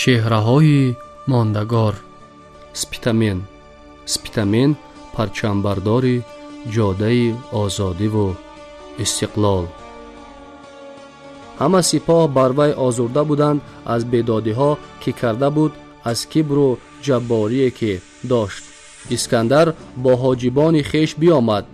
چهره‌های ماندگار. سپیتامین پرچمبردار جاده آزادی و استقلال. همه سپاه بر وی آزرده بودند از بیدادی‌ها که کرده بود، از کبر و جباری که داشت. اسکندر با حاجبان خویش بیامد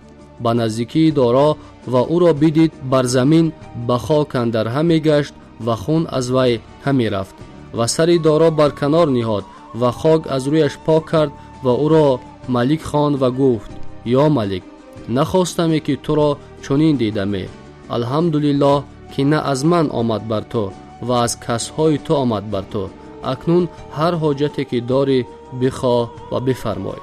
به نزدیکی دارا و او را بدید بر زمین به خاک اندر همی گشت و خون از وی همی رفت و سر دارا بر کنار نهاد و خاک از رویش پاک کرد و او را ملک خواند و گفت: یا ملک، نخواستمی که تو را چنین دیدمی. الحمدلله که نه از من آمد بر تو و از کسهای تو آمد بر تو. اکنون هر حاجتی که داری بخواه و بفرمای.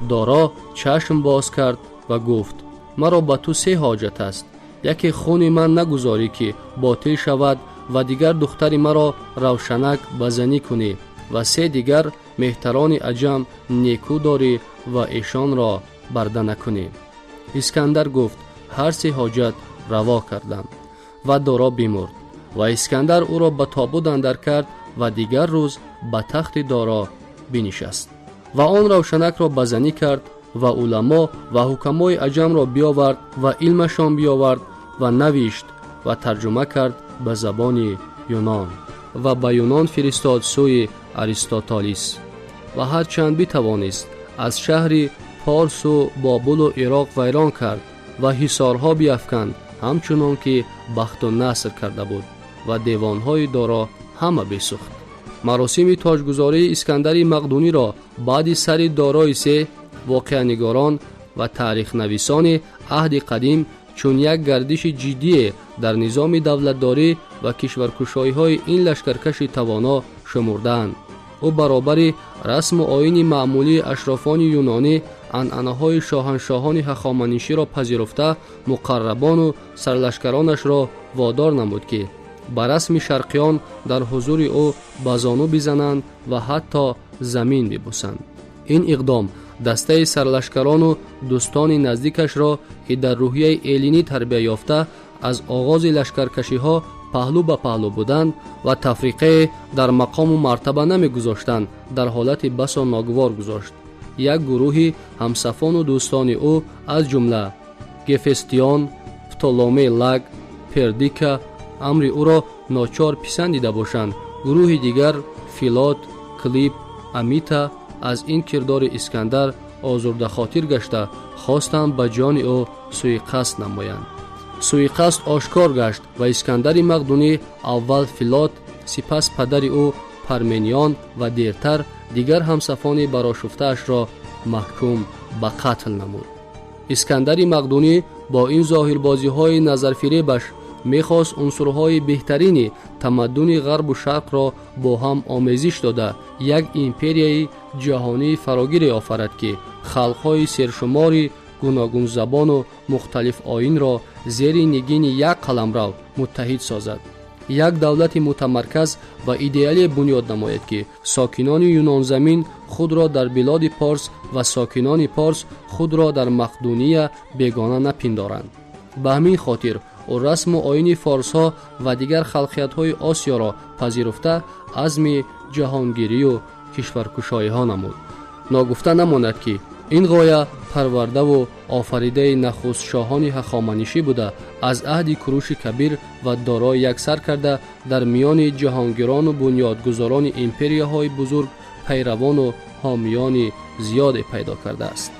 دارا چشم باز کرد و گفت: مرا به تو 3 حاجت است. یکی خون من نگذاری که باطل شود و دیگر دختر مرا روشنک بزنی کنی و 3 دیگر مهتران عجم نیکو داری و ایشان را برده نکنی. اسکندر گفت: هر 3 حاجت روا کردم. و دارا بیمرد و اسکندر او را به تابوت اندر کرد و دیگر روز به تخت دارا بنشست و آن روشنک را بزنی کرد و علما و حکمای عجم را بیاورد و علمشان بیاورد و نوشت و ترجمه کرد به زبان یونان و به یونان فرستاد سوی اریستوتالیس و هرچند بتوانست از شهر پارس و بابل و عراق ویران کرد و حصارها بیفکند، همچنان که بخت و نصر کرده بود و دیوانهای دارا همه بسوخت. مراسم تاجگذاری اسکندر مقدونی را بعد سر دارای 3 واقعه‌نگاران و تاریخ نویسان عهد قدیم چون یک گردش جدی در نظام دولتداری و کشورکشایی‌های این لشکرکش توانا شمردند. او برابر رسم و آیین معمولی اشرافان یونانی عنعنه‌های شاهنشاهان هخامنشی را پذیرفته، مقربان و سرلشکرانش را وادار نمود که به رسم شرقیان در حضور او بزانو بزنند و حتی زمین ببوسند. این اقدام دسته سرلشکران و دوستان نزدیکش را که در روحیه ایلینی تربیت یافته از آغاز لشکرکشی‌ها پهلو به پهلو بودند و تفریقه در مقام و مرتبه نمی‌گذاشتند، در حالت بسا ناگوار گذاشت. یک گروهی همصفان و دوستان او از جمله گفستیان، پتولومی لگ، پردیکا امر او را ناچار پسندیده باشند. گروه دیگر فیلات، کلیپ، امیتا از این کردار اسکندر آزرده خاطر گشته خواستند به جان او سوءقصد نمایند. سوءقصد آشکار گشت و اسکندر مقدونی اول فیلات، سپس پدر او پرمنیان و دیرتر دیگر همصفان برآشفته‌اش را محکوم به قتل نمود. اسکندر مقدونی با این ظاهربازی‌های نظرفریبش می‌خواست عنصرهای بهترین تمدن غرب و شرق را با هم آمیزش داده یک امپریای جهانی فراگیر آفرد که خلق‌های سرشماری گوناگون زبان و مختلف آیین را زیر نگین یک قلمرو متحد سازد. یک دولت متمرکز و ایدئالی بنیاد نماید که ساکنان یونان زمین خود را در بلاد پارس و ساکنان پارس خود را در مقدونیه بیگانه نپندارند. به همین خاطر او رسم و آیین فارس ها و دیگر خلقیت های آسیا را پذیرفته عزم جهانگیری و کشورکشایی ها نمود. ناگفته نماند که این غایه پرورده و آفریده نخست شاهان هخامنشی بوده، از عهد کوروش کبیر و دارا یکسر کرده در میان جهانگیران و بنیادگذاران امپریاهای بزرگ پیروان و حامیان زیاد پیدا کرده است.